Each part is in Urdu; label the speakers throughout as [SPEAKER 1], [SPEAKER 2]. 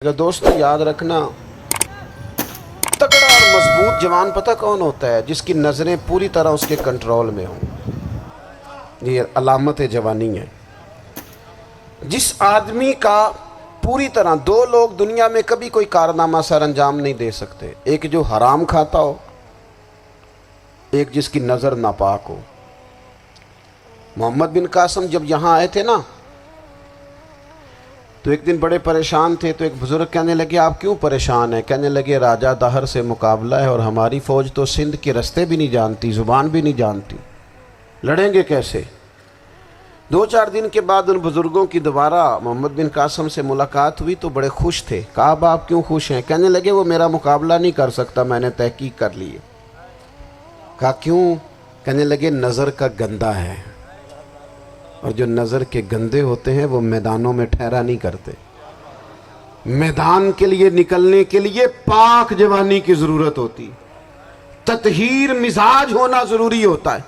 [SPEAKER 1] دوستو یاد رکھنا، تگڑا اور مضبوط جوان پتہ کون ہوتا ہے؟ جس کی نظریں پوری طرح اس کے کنٹرول میں ہوں۔ یہ علامت جوانی ہے۔ جس آدمی کا پوری طرح، دو لوگ دنیا میں کبھی کوئی کارنامہ سر انجام نہیں دے سکتے، ایک جو حرام کھاتا ہو، ایک جس کی نظر ناپاک ہو۔ محمد بن قاسم جب یہاں آئے تھے نا، تو ایک دن بڑے پریشان تھے، تو ایک بزرگ کہنے لگے آپ کیوں پریشان ہیں؟ کہنے لگے راجہ دہر سے مقابلہ ہے اور ہماری فوج تو سندھ کے رستے بھی نہیں جانتی، زبان بھی نہیں جانتی، لڑیں گے کیسے؟ 2-4 دن کے بعد ان بزرگوں کی دوبارہ محمد بن قاسم سے ملاقات ہوئی تو بڑے خوش تھے۔ کہا اب آپ کیوں خوش ہیں؟ کہنے لگے وہ میرا مقابلہ نہیں کر سکتا، میں نے تحقیق کر لی ہے۔ کہا کیوں؟ کہنے لگے نظر کا گندہ ہے، اور جو نظر کے گندے ہوتے ہیں وہ میدانوں میں ٹھہرا نہیں کرتے۔ میدان کے لیے نکلنے کے لیے پاک جوانی کی ضرورت ہوتی، تطہیر مزاج ہونا ضروری ہوتا ہے،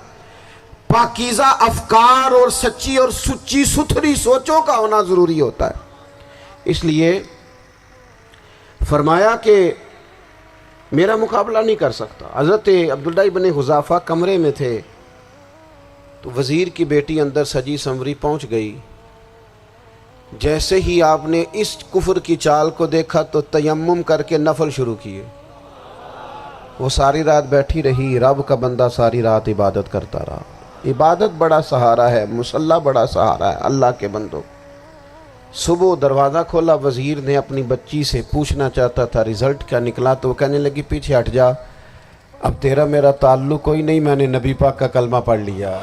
[SPEAKER 1] پاکیزہ افکار اور سچی اور سچی ستھری سوچوں کا ہونا ضروری ہوتا ہے۔ اس لیے فرمایا کہ میرا مقابلہ نہیں کر سکتا۔ حضرت عبداللہ ابن حذافہ کمرے میں تھے، تو وزیر کی بیٹی اندر سجی سنوری پہنچ گئی۔ جیسے ہی آپ نے اس کفر کی چال کو دیکھا تو تیمم کر کے نفل شروع کیے۔ وہ ساری رات بیٹھی رہی، رب کا بندہ ساری رات عبادت کرتا رہا۔ عبادت بڑا سہارا ہے، مصلی بڑا سہارا ہے اللہ کے بندوں۔ صبح دروازہ کھولا، وزیر نے اپنی بچی سے پوچھنا چاہتا تھا رزلٹ کیا نکلا، تو وہ کہنے لگی پیچھے ہٹ جا، اب تیرا میرا تعلق کوئی نہیں، میں نے نبی پاک کا کلمہ پڑھ لیا۔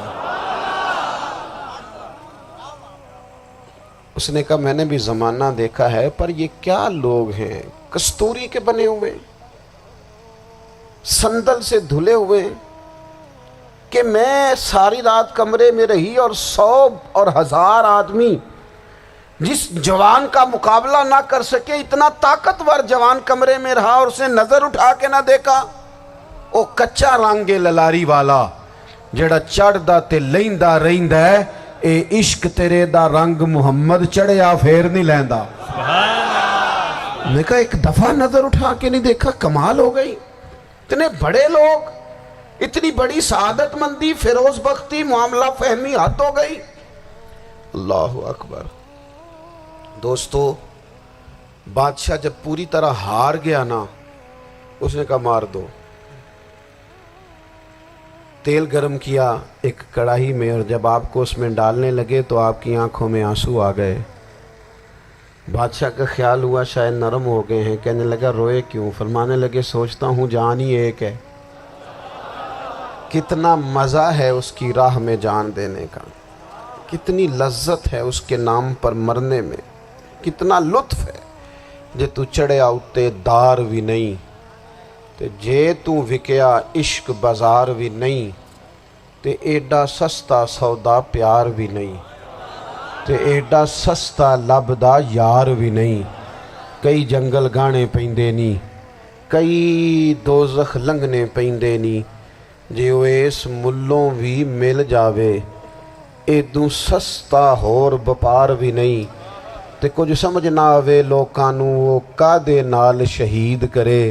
[SPEAKER 1] اس نے کہا میں نے بھی زمانہ دیکھا ہے، پر یہ کیا لوگ ہیں، کستوری کے بنے ہوئے، سندل سے دھلے ہوئے، کہ میں ساری رات کمرے میں رہی اور 100 اور 1000 آدمی جس جوان کا مقابلہ نہ کر سکے، اتنا طاقتور جوان کمرے میں رہا اور اس نے نظر اٹھا کے نہ دیکھا۔ او کچا رنگ للاری والا جڑا چڑھدا تے لیندا رہندا ہے، اے عشق تیرے دا رنگ محمد چڑھیا پھر نہیں لیندا۔ میں کہا ایک دفعہ نظر اٹھا کے نہیں دیکھا، کمال ہو گئی۔ اتنے بڑے لوگ، اتنی بڑی سعادت مندی، فیروز بختی، معاملہ فہمی حد ہو گئی۔ اللہ اکبر۔ دوستو بادشاہ جب پوری طرح ہار گیا نا، اس نے کہا مار دو۔ تیل گرم کیا ایک کڑاہی میں، اور جب آپ کو اس میں ڈالنے لگے تو آپ کی آنکھوں میں آنسو آ گئے۔ بادشاہ کا خیال ہوا شاید نرم ہو گئے ہیں، کہنے لگا روئے کیوں؟ فرمانے لگے سوچتا ہوں جان ہی ایک ہے، کتنا مزہ ہے اس کی راہ میں جان دینے کا، کتنی لذت ہے اس کے نام پر مرنے میں، کتنا لطف ہے۔ جے تو چڑھیا اتے دار بھی نہیں، تے جے تو وکیا عشق بازار بھی نہیں، تے ایڈا سستا سودا پیار بھی نہیں، تے ایڈا سستا لبدا یار بھی نہیں۔ کئی جنگل گانے پیندے نہیں، کئی دوزخ لنگنے پیندے نہیں، جے وہ اس ملوں بھی مل جاوے، ایدوں سستا ہور بپار بھی نہیں۔ تے کچھ سمجھ نہ آوے لوکاں نوں وہ کادے نال شہید کرے،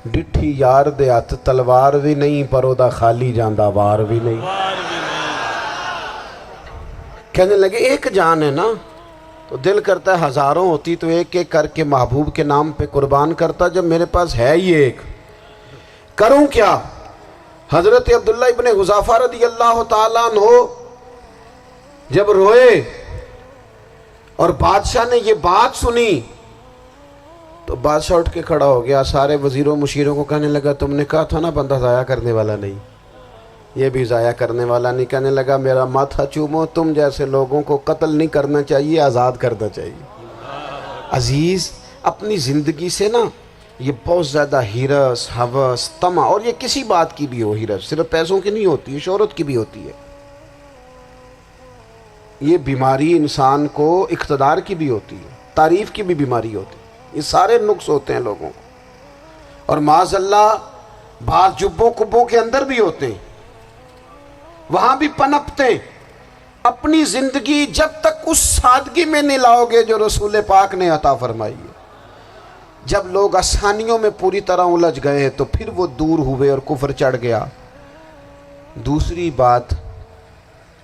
[SPEAKER 1] ڈٹھی یار دے ہاتھ تلوار بھی نہیں، پر او دا خالی جاندہ وار بھی نہیں۔ کہنے لگے ایک جان ہے نا، تو دل کرتا ہے ہزاروں ہوتی تو ایک ایک کر کے محبوب کے نام پہ قربان کرتا، جب میرے پاس ہے ہی ایک، کروں کیا؟ حضرت عبداللہ ابن حذافہ رضی اللہ تعالیٰ عنہ جب روئے اور بادشاہ نے یہ بات سنی، تو بادشاہ اٹھ کے کھڑا ہو گیا، سارے وزیروں مشیروں کو کہنے لگا تم نے کہا تھا نا بندہ ضائع کرنے والا نہیں، یہ بھی ضائع کرنے والا نہیں۔ کہنے لگا میرا ماتھا چومو، تم جیسے لوگوں کو قتل نہیں کرنا چاہیے، آزاد کرنا چاہیے۔ عزیز اپنی زندگی سے نا یہ بہت زیادہ ہرس، ہوس، طمع، اور یہ کسی بات کی بھی ہو، ہرس صرف پیسوں کی نہیں ہوتی ہے، شہرت کی بھی ہوتی ہے، یہ بیماری انسان کو اقتدار کی بھی ہوتی ہے، تعریف کی بھی بیماری ہوتی ہے، یہ سارے نقص ہوتے ہیں لوگوں کو، اور معاذ اللہ بعض جبوں کبوں کے اندر بھی ہوتے ہیں، وہاں بھی پنپتے ہیں۔ اپنی زندگی جب تک اس سادگی میں نہیں لاؤ گے جو رسول پاک نے عطا فرمائی ہے، جب لوگ آسانیوں میں پوری طرح الجھ گئے تو پھر وہ دور ہوئے اور کفر چڑھ گیا۔ دوسری بات،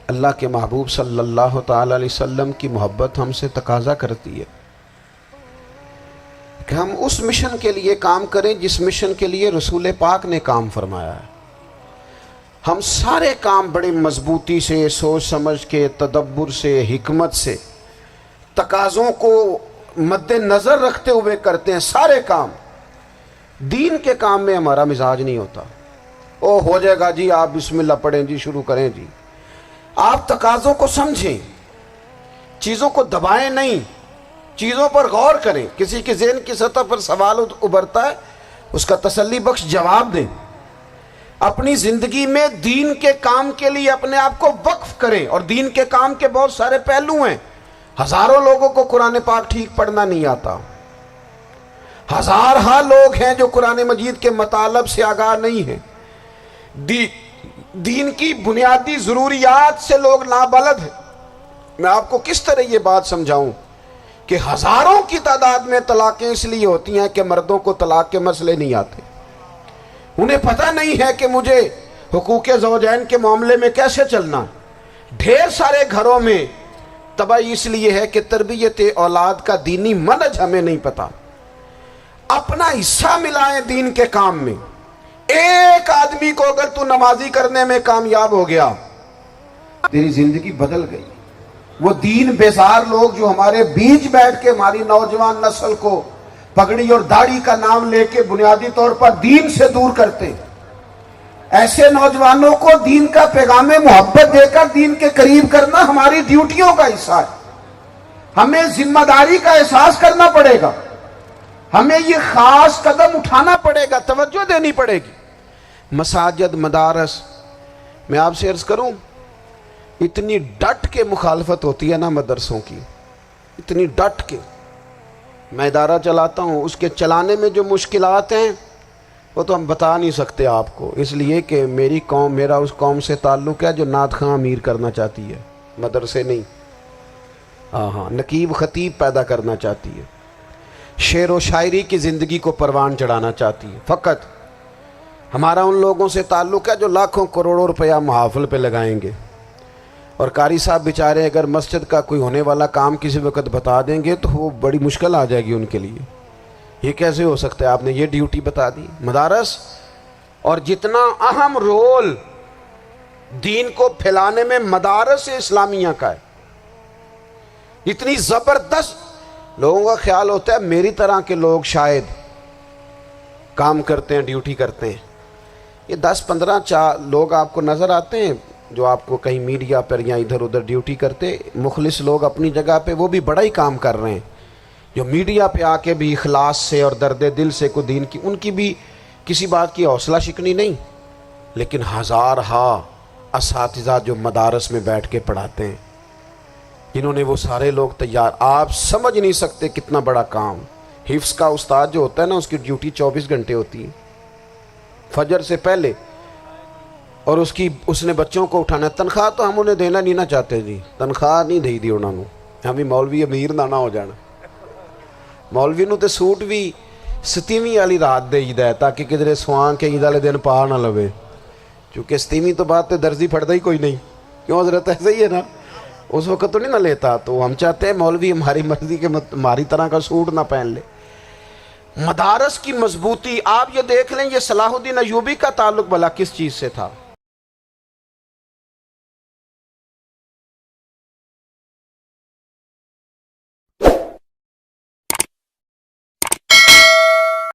[SPEAKER 1] اللہ کے محبوب صلی اللہ تعالی علیہ وسلم کی محبت ہم سے تقاضا کرتی ہے کہ ہم اس مشن کے لیے کام کریں جس مشن کے لیے رسول پاک نے کام فرمایا ہے۔ ہم سارے کام بڑے مضبوطی سے، سوچ سمجھ کے، تدبر سے، حکمت سے، تقاضوں کو مد نظر رکھتے ہوئے کرتے ہیں سارے کام۔ دین کے کام میں ہمارا مزاج نہیں ہوتا، او ہو جائے گا جی، آپ بسم اللہ پڑھیں جی، شروع کریں جی۔ آپ تقاضوں کو سمجھیں، چیزوں کو دبائیں نہیں، چیزوں پر غور کریں۔ کسی کے ذہن کی سطح پر سوال ابھرتا ہے، اس کا تسلی بخش جواب دیں۔ اپنی زندگی میں دین کے کام کے لیے اپنے آپ کو وقف کریں، اور دین کے کام کے بہت سارے پہلو ہیں۔ ہزاروں لوگوں کو قرآن پاک ٹھیک پڑھنا نہیں آتا، ہزارہا لوگ ہیں جو قرآن مجید کے مطالب سے آگاہ نہیں ہیں، دین کی بنیادی ضروریات سے لوگ نابلد ہیں۔ میں آپ کو کس طرح یہ بات سمجھاؤں کہ ہزاروں کی تعداد میں طلاقیں اس لیے ہوتی ہیں کہ مردوں کو طلاق کے مسئلے نہیں آتے، انہیں پتہ نہیں ہے کہ مجھے حقوق زوجین کے معاملے میں کیسے چلنا۔ ڈھیر سارے گھروں میں تباہی اس لیے ہے کہ تربیت اولاد کا دینی منہج ہمیں نہیں پتا۔ اپنا حصہ ملائیں دین کے کام میں۔ ایک آدمی کو اگر تو نمازی کرنے میں کامیاب ہو گیا، تیری زندگی بدل گئی۔ وہ دین بیزار لوگ جو ہمارے بیچ بیٹھ کے ہماری نوجوان نسل کو پگڑی اور داڑھی کا نام لے کے بنیادی طور پر دین سے دور کرتے، ایسے نوجوانوں کو دین کا پیغام محبت دے کر دین کے قریب کرنا ہماری ڈیوٹیوں کا حصہ ہے۔ ہمیں ذمہ داری کا احساس کرنا پڑے گا، ہمیں یہ خاص قدم اٹھانا پڑے گا، توجہ دینی پڑے گی۔ مساجد، مدارس، میں آپ سے عرض کروں، اتنی ڈٹ کے مخالفت ہوتی ہے نا مدرسوں کی، اتنی ڈٹ کے۔ میں ادارہ چلاتا ہوں، اس کے چلانے میں جو مشکلات ہیں وہ تو ہم بتا نہیں سکتے آپ کو، اس لیے کہ میری قوم، میرا اس قوم سے تعلق ہے جو نعت خواں امیر کرنا چاہتی ہے، مدرسے نہیں۔ ہاں، نقیب خطیب پیدا کرنا چاہتی ہے، شعر و شاعری کی زندگی کو پروان چڑھانا چاہتی ہے۔ فقط ہمارا ان لوگوں سے تعلق ہے جو لاکھوں کروڑوں روپیہ محافل پہ لگائیں گے، اور قاری صاحب بیچارے اگر مسجد کا کوئی ہونے والا کام کسی وقت بتا دیں گے تو وہ بڑی مشکل آ جائے گی ان کے لیے۔ یہ کیسے ہو سکتا ہے، آپ نے یہ ڈیوٹی بتا دی۔ مدارس، اور جتنا اہم رول دین کو پھیلانے میں مدارس اسلامیہ کا ہے، اتنی زبردست، لوگوں کا خیال ہوتا ہے میری طرح کے لوگ شاید کام کرتے ہیں، ڈیوٹی کرتے ہیں۔ یہ 10-15 لوگ آپ کو نظر آتے ہیں جو آپ کو کہیں میڈیا پر یا ادھر ادھر ڈیوٹی کرتے، مخلص لوگ اپنی جگہ پہ، وہ بھی بڑا ہی کام کر رہے ہیں، جو میڈیا پہ آ کے بھی اخلاص سے اور درد دل سے کو دین کی، ان کی بھی کسی بات کی حوصلہ شکنی نہیں۔ لیکن ہزارہا اساتذہ جو مدارس میں بیٹھ کے پڑھاتے ہیں، جنہوں نے وہ سارے لوگ تیار، آپ سمجھ نہیں سکتے کتنا بڑا کام۔ حفظ کا استاد جو ہوتا ہے نا، اس کی ڈیوٹی 24 گھنٹے ہوتی ہے، فجر سے پہلے، اور اس نے بچوں کو اٹھانا۔ تنخواہ تو ہم انہیں دینا نہیں نہ چاہتے جی، تنخواہ نہیں دے دی انہوں نے، ہمیں مولوی امیر نہ ہو جانا۔ مولوی نو تے سوٹ بھی 27ویں والی رات دے ہے تاکہ کدھر سوان کے عید والے دن پا نہ لوے، چونکہ 27ویں تو بعد تے درزی پھڑتا ہی کوئی نہیں، کیوں حضرت؟ ایسے ہی ہے نا، اس وقت تو نہیں نہ لیتا۔ تو ہم چاہتے ہیں مولوی ہماری مرضی کے ہماری طرح کا سوٹ نہ پہن لے۔ مدارس کی مضبوطی، آپ یہ دیکھ لیں، یہ صلاح الدین ایوبی کا تعلق بھلا کس چیز سے تھا؟